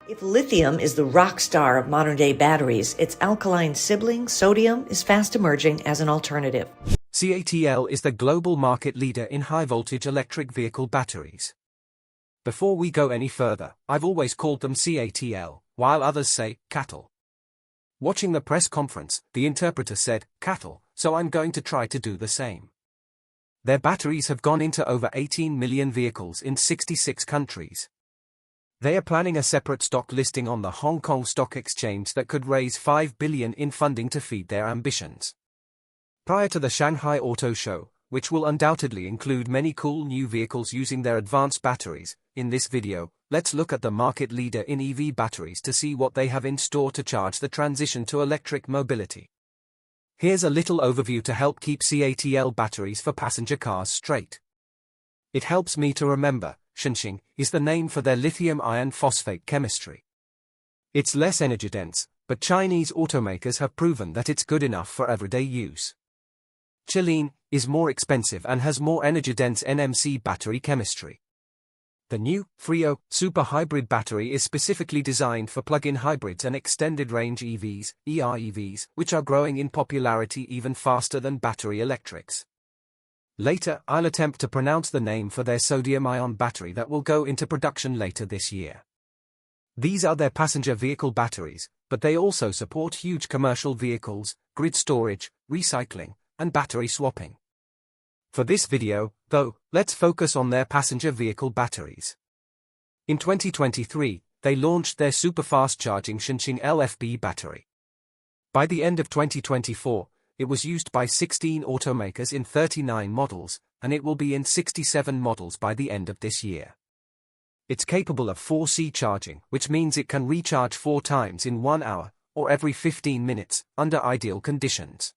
If lithium is the rock star of modern-day batteries, its alkaline sibling, sodium, is fast emerging as an alternative. CATL is the global market leader in high-voltage electric vehicle batteries. Before we go any further, I've always called them CATL, while others say CATL. Watching the press conference, the interpreter said CATL, so I'm going to try to do the same. Their batteries have gone into over 18 million vehicles in 66 countries. They are planning a separate stock listing on the Hong Kong Stock Exchange that could raise $5 billion in funding to feed their ambitions. Prior to the Shanghai Auto Show, which will undoubtedly include many cool new vehicles using their advanced batteries, in this video, let's look at the market leader in EV batteries to see what they have in store to charge the transition to electric mobility. Here's a little overview to help keep CATL batteries for passenger cars straight. It helps me to remember. Shunxing is the name for their lithium-ion phosphate chemistry. It's less energy dense, but Chinese automakers have proven that it's good enough for everyday use. Qilin is more expensive and has more energy-dense NMC battery chemistry. The new Frio Super Hybrid battery is specifically designed for plug-in hybrids and extended-range EVs, EREVs, which are growing in popularity even faster than battery electrics. Later, I'll attempt to pronounce the name for their sodium-ion battery that will go into production later this year. These are their passenger vehicle batteries, but they also support huge commercial vehicles, grid storage, recycling, and battery swapping. For this video, though, let's focus on their passenger vehicle batteries. In 2023, they launched their super-fast charging Shunxing LFP battery. By the end of 2024, it was used by 16 automakers in 39 models, and it will be in 67 models by the end of this year. It's capable of 4C charging, which means it can recharge 4 times in 1 hour, or every 15 minutes, under ideal conditions.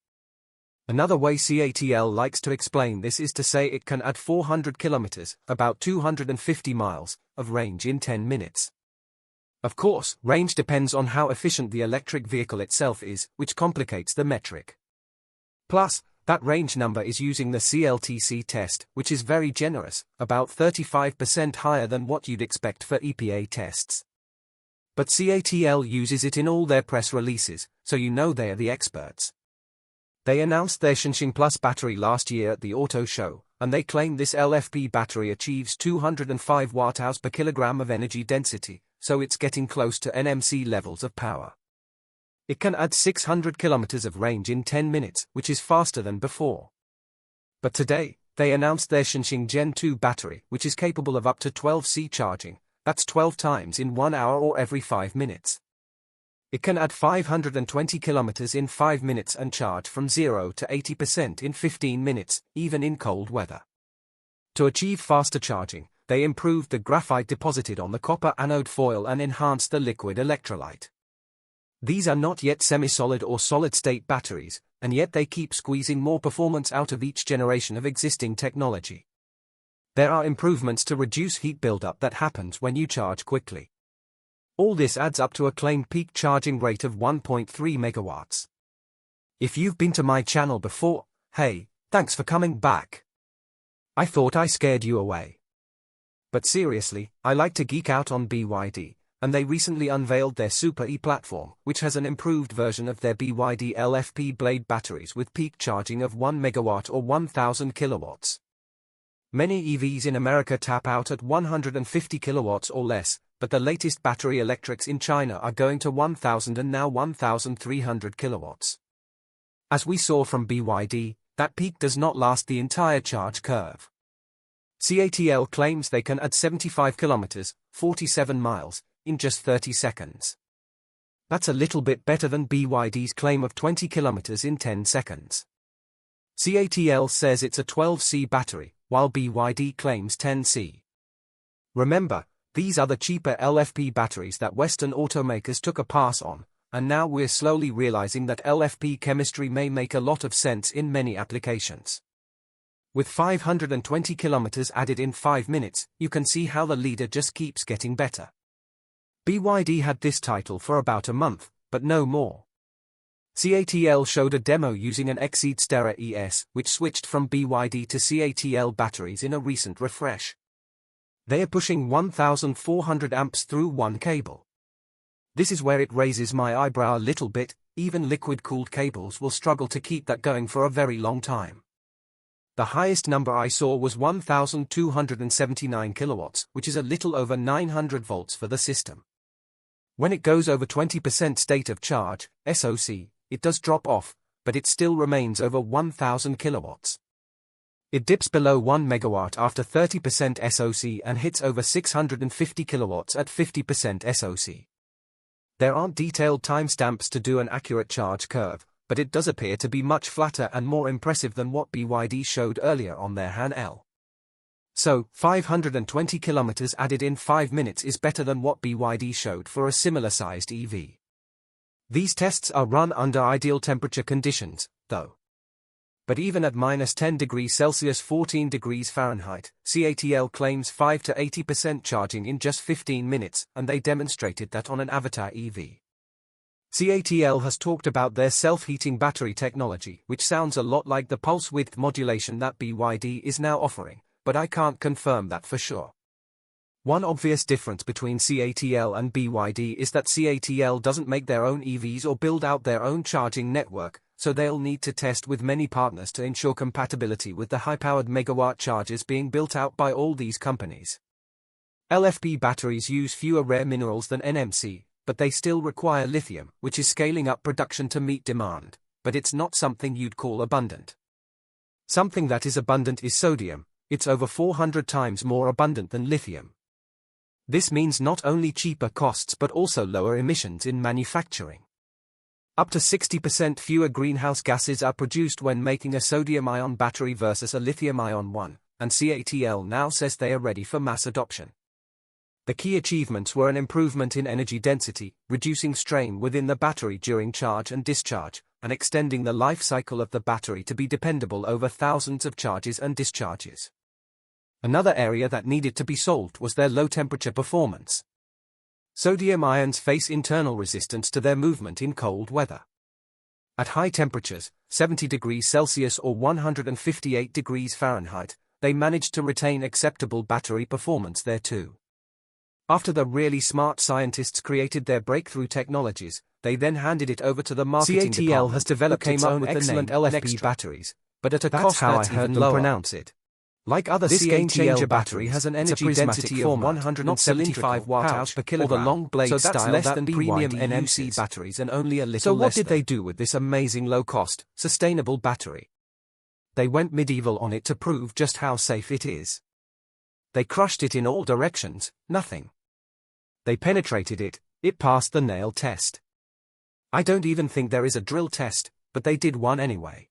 Another way CATL likes to explain this is to say it can add 400 kilometers, about 250 miles, of range in 10 minutes. Of course, range depends on how efficient the electric vehicle itself is, which complicates the metric. Plus, that range number is using the CLTC test, which is very generous, about 35% higher than what you'd expect for EPA tests. But CATL uses it in all their press releases, so you know they are the experts. They announced their Shunxing Plus battery last year at the Auto Show, and they claim this LFP battery achieves 205 watt-hours per kilogram of energy density, so it's getting close to NMC levels of power. It can add 600 kilometers of range in 10 minutes, which is faster than before. But today, they announced their Shunxing Gen 2 battery, which is capable of up to 12C charging, that's 12 times in 1 hour or every 5 minutes. It can add 520 kilometers in 5 minutes and charge from 0 to 80% in 15 minutes, even in cold weather. To achieve faster charging, they improved the graphite deposited on the copper anode foil and enhanced the liquid electrolyte. These are not yet semi-solid or solid-state batteries, and yet they keep squeezing more performance out of each generation of existing technology. There are improvements to reduce heat buildup that happens when you charge quickly. All this adds up to a claimed peak charging rate of 1.3 megawatts. If you've been to my channel before, hey, thanks for coming back. I thought I scared you away. But seriously, I like to geek out on BYD. And they recently unveiled their Super E platform, which has an improved version of their BYD LFP blade batteries with peak charging of 1 megawatt or 1000 kilowatts. Many EVs in America tap out at 150 kilowatts or less, but the latest battery electrics in China are going to 1000 and now 1300 kilowatts. As we saw from BYD, that peak does not last the entire charge curve. CATL claims they can add 75 kilometers, 47 miles, in just 30 seconds. That's a little bit better than BYD's claim of 20 kilometers in 10 seconds. CATL says it's a 12C battery, while BYD claims 10C. Remember, these are the cheaper LFP batteries that Western automakers took a pass on, and now we're slowly realizing that LFP chemistry may make a lot of sense in many applications. With 520 kilometers added in 5 minutes, you can see how the leader just keeps getting better. BYD had this title for about a month, but no more. CATL showed a demo using an Exceed Stera ES, which switched from BYD to CATL batteries in a recent refresh. They are pushing 1,400 amps through one cable. This is where it raises my eyebrow a little bit. Even liquid-cooled cables will struggle to keep that going for a very long time. The highest number I saw was 1,279 kilowatts, which is a little over 900 volts for the system. When it goes over 20% state of charge, SOC, it does drop off, but it still remains over 1,000 kilowatts. It dips below 1 megawatt after 30% SOC and hits over 650 kilowatts at 50% SOC. There aren't detailed timestamps to do an accurate charge curve, but it does appear to be much flatter and more impressive than what BYD showed earlier on their CATL. So, 520 kilometers added in 5 minutes is better than what BYD showed for a similar-sized EV. These tests are run under ideal temperature conditions, though. But even at -10 degrees Celsius 14 degrees Fahrenheit, CATL claims 5 to 80% charging in just 15 minutes, and they demonstrated that on an Avatar EV. CATL has talked about their self-heating battery technology, which sounds a lot like the pulse width modulation that BYD is now offering, but I can't confirm that for sure. One obvious difference between CATL and BYD is that CATL doesn't make their own EVs or build out their own charging network, so they'll need to test with many partners to ensure compatibility with the high-powered megawatt chargers being built out by all these companies. LFP batteries use fewer rare minerals than NMC, but they still require lithium, which is scaling up production to meet demand, but it's not something you'd call abundant. Something that is abundant is sodium. It's over 400 times more abundant than lithium. This means not only cheaper costs but also lower emissions in manufacturing. Up to 60% fewer greenhouse gases are produced when making a sodium-ion battery versus a lithium-ion one, and CATL now says they are ready for mass adoption. The key achievements were an improvement in energy density, reducing strain within the battery during charge and discharge, and extending the life cycle of the battery to be dependable over thousands of charges and discharges. Another area that needed to be solved was their low-temperature performance. Sodium ions face internal resistance to their movement in cold weather. At high temperatures, 70 degrees Celsius or 158 degrees Fahrenheit, they managed to retain acceptable battery performance there too. After the really smart scientists created their breakthrough technologies, they then handed it over to the marketing department. CATL has developed its own excellent LFP batteries, but at a cost that's even lower. Pronounce it. Like other this game-changer battery has an energy density of 175 watt-hours per kilogram, or the long blade so that's style less than premium NMC batteries and only a little less. So what did they do with this amazing low-cost, sustainable battery? They went medieval on it to prove just how safe it is. They crushed it in all directions, nothing. They penetrated it, it passed the nail test. I don't even think there is a drill test, but they did one anyway.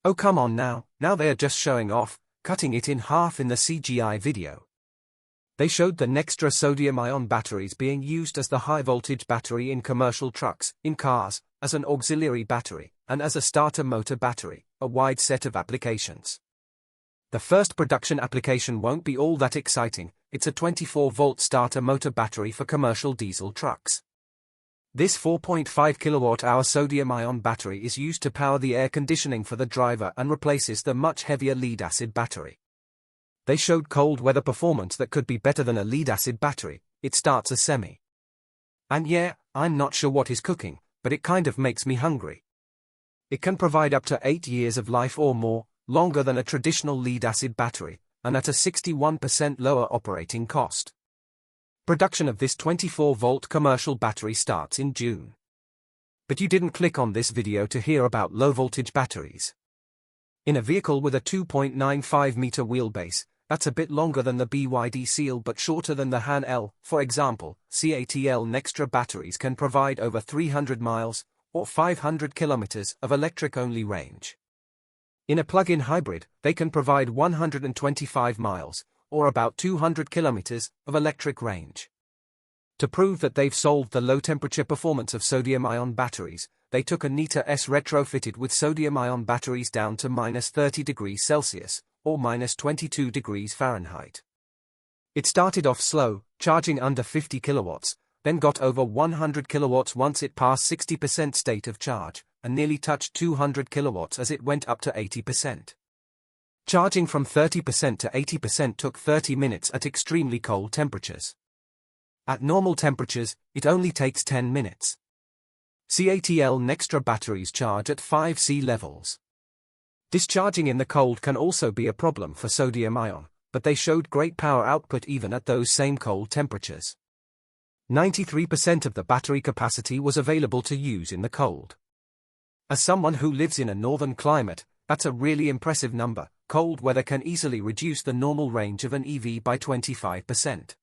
Oh come on now they are just showing off, cutting it in half in the CGI video. They showed the Nextra sodium-ion batteries being used as the high-voltage battery in commercial trucks, in cars, as an auxiliary battery, and as a starter motor battery, a wide set of applications. The first production application won't be all that exciting. It's a 24-volt starter motor battery for commercial diesel trucks. This 4.5 kilowatt-hour sodium-ion battery is used to power the air conditioning for the driver and replaces the much heavier lead-acid battery. They showed cold weather performance that could be better than a lead-acid battery. It starts a semi. And yeah, I'm not sure what is cooking, but it kind of makes me hungry. It can provide up to 8 years of life or more, longer than a traditional lead-acid battery, and at a 61% lower operating cost. Production of this 24-volt commercial battery starts in June. But you didn't click on this video to hear about low-voltage batteries. In a vehicle with a 2.95-meter wheelbase, that's a bit longer than the BYD Seal but shorter than the CATL. For example, CATL Nextra batteries can provide over 300 miles, or 500 kilometers, of electric-only range. In a plug-in hybrid, they can provide 125 miles, or about 200 kilometers, of electric range. To prove that they've solved the low-temperature performance of sodium-ion batteries, they took a Nita S retrofitted with sodium-ion batteries down to -30 degrees Celsius, or -22 degrees Fahrenheit. It started off slow, charging under 50 kilowatts, then got over 100 kilowatts once it passed 60% state of charge, and nearly touched 200 kilowatts as it went up to 80%. Charging from 30% to 80% took 30 minutes at extremely cold temperatures. At normal temperatures, it only takes 10 minutes. CATL Nextra batteries charge at 5 sea levels. Discharging in the cold can also be a problem for sodium-ion, but they showed great power output even at those same cold temperatures. 93% of the battery capacity was available to use in the cold. As someone who lives in a northern climate, that's a really impressive number. Cold weather can easily reduce the normal range of an EV by 25%.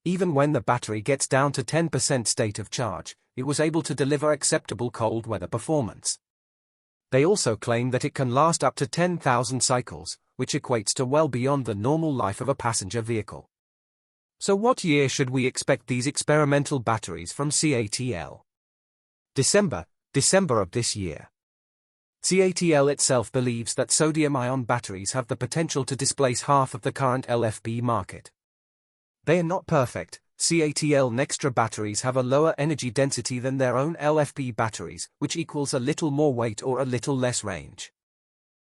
Even when the battery gets down to 10% state of charge, it was able to deliver acceptable cold weather performance. They also claim that it can last up to 10,000 cycles, which equates to well beyond the normal life of a passenger vehicle. So what year should we expect these experimental batteries from CATL? December of this year. CATL itself believes that sodium-ion batteries have the potential to displace half of the current LFP market. They are not perfect. CATL Nextra batteries have a lower energy density than their own LFP batteries, which equals a little more weight or a little less range.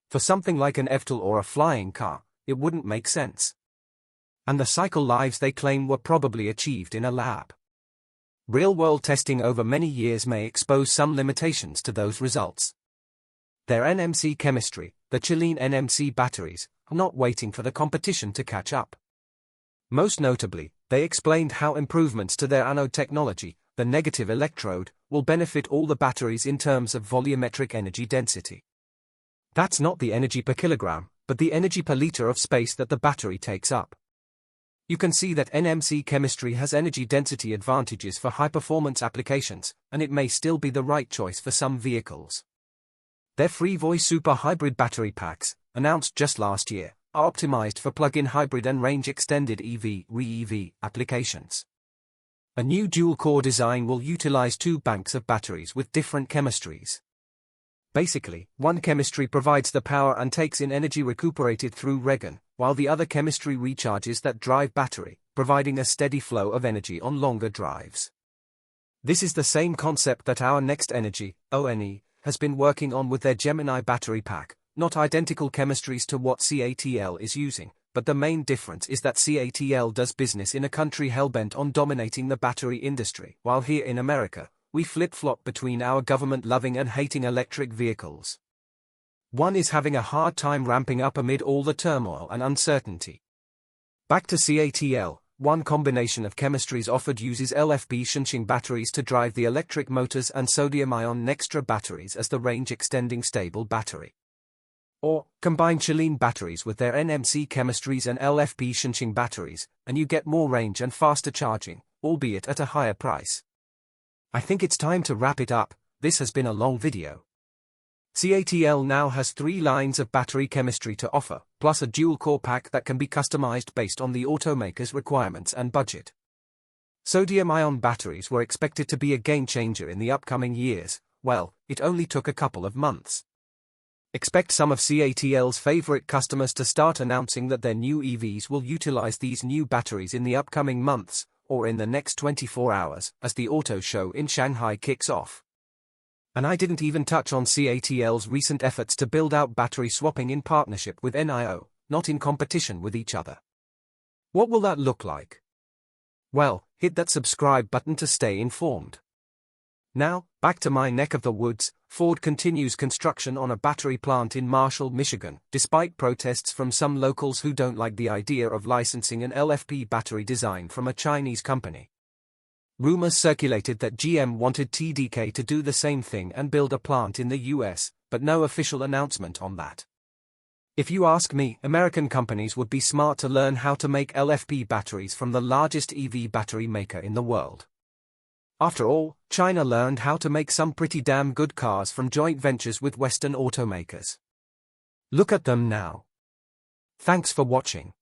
For something like an eVTOL or a flying car, it wouldn't make sense. And the cycle lives they claim were probably achieved in a lab. Real-world testing over many years may expose some limitations to those results. Their NMC chemistry, the Chilean NMC batteries, are not waiting for the competition to catch up. Most notably, they explained how improvements to their anode technology, the negative electrode, will benefit all the batteries in terms of volumetric energy density. That's not the energy per kilogram, but the energy per liter of space that the battery takes up. You can see that NMC chemistry has energy density advantages for high-performance applications, and it may still be the right choice for some vehicles. Their FreeVoy Super Hybrid battery packs, announced just last year, are optimized for plug-in hybrid and range-extended EV applications. A new dual-core design will utilize two banks of batteries with different chemistries. Basically, one chemistry provides the power and takes in energy recuperated through regen, while the other chemistry recharges that drive battery, providing a steady flow of energy on longer drives. This is the same concept that our Next Energy, ONE, has been working on with their Gemini battery pack, not identical chemistries to what CATL is using, but the main difference is that CATL does business in a country hellbent on dominating the battery industry, while here in America, we flip-flop between our government loving and hating electric vehicles. One is having a hard time ramping up amid all the turmoil and uncertainty. Back to CATL, one combination of chemistries offered uses LFP Shunxing batteries to drive the electric motors and sodium-ion Nextra batteries as the range-extending stable battery. Or, combine Chilean batteries with their NMC chemistries and LFP Shunxing batteries, and you get more range and faster charging, albeit at a higher price. I think it's time to wrap it up. This has been a long video. CATL now has 3 lines of battery chemistry to offer, plus a dual-core pack that can be customized based on the automaker's requirements and budget. Sodium-ion batteries were expected to be a game-changer in the upcoming years. Well, it only took a couple of months. Expect some of CATL's favorite customers to start announcing that their new EVs will utilize these new batteries in the upcoming months, or in the next 24 hours, as the auto show in Shanghai kicks off. And I didn't even touch on CATL's recent efforts to build out battery swapping in partnership with NIO, not in competition with each other. What will that look like? Well, hit that subscribe button to stay informed. Now, back to my neck of the woods. Ford continues construction on a battery plant in Marshall, Michigan, despite protests from some locals who don't like the idea of licensing an LFP battery design from a Chinese company. Rumors circulated that GM wanted TDK to do the same thing and build a plant in the US, but no official announcement on that. If you ask me, American companies would be smart to learn how to make LFP batteries from the largest EV battery maker in the world. After all, China learned how to make some pretty damn good cars from joint ventures with Western automakers. Look at them now. Thanks for watching.